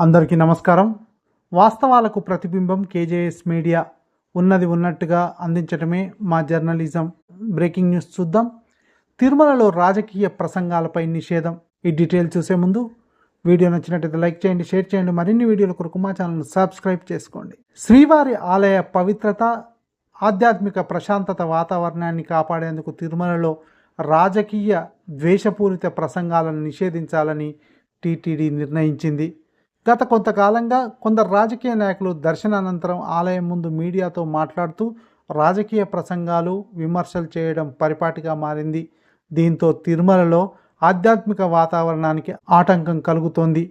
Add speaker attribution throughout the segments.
Speaker 1: అందరికీ నమస్కారం. వాస్తవాలకు ప్రతిబింబం కేజేఎస్ మీడియా. ఉన్నది ఉన్నట్టుగా అందించడమే మా జర్నలిజం. బ్రేకింగ్ న్యూస్ చూద్దాం. తిరుమలలో రాజకీయ ప్రసంగాలపై నిషేధం. ఈ డీటెయిల్ చూసే ముందు వీడియో నచ్చినట్లయితే లైక్ చేయండి, షేర్ చేయండి. మరిన్ని వీడియోల కొరకు మా ఛానల్ను సబ్స్క్రైబ్ చేసుకోండి. శ్రీవారి ఆలయ పవిత్రత, ఆధ్యాత్మిక ప్రశాంతత వాతావరణాన్ని కాపాడేందుకు తిరుమలలో రాజకీయ ద్వేషపూరిత ప్రసంగాలను నిషేధించాలని టీటీడీ నిర్ణయించింది. గత కొంతకాలంగా కొందరు రాజకీయ నాయకులు దర్శనానంతరం ఆలయం ముందు మీడియాతో మాట్లాడుతూ రాజకీయ ప్రసంగాలు, విమర్శలు చేయడం పరిపాటిగా మారింది. దీంతో తిరుమలలో ఆధ్యాత్మిక వాతావరణానికి ఆటంకం కలుగుతోంది.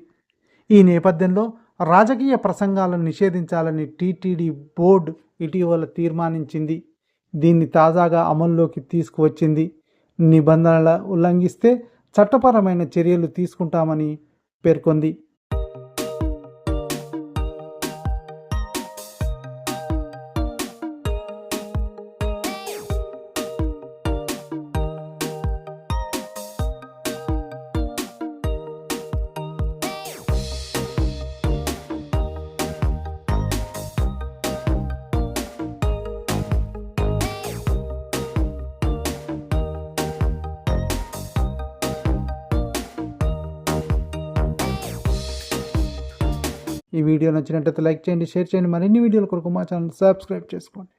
Speaker 1: ఈ నేపథ్యంలో రాజకీయ ప్రసంగాలను నిషేధించాలని టీటీడీ బోర్డు ఇటీవల తీర్మానించింది. దీన్ని తాజాగా అమల్లోకి తీసుకువచ్చింది. నిబంధనల ఉల్లంఘిస్తే చట్టపరమైన చర్యలు తీసుకుంటామని పేర్కొంది. ఈ వీడియో నచ్చినట్లయితే లైక్ చేయండి, షేర్ చేయండి. మరిన్ని వీడియోల కొరకు మా ఛానల్ సబ్స్క్రైబ్ చేసుకోండి.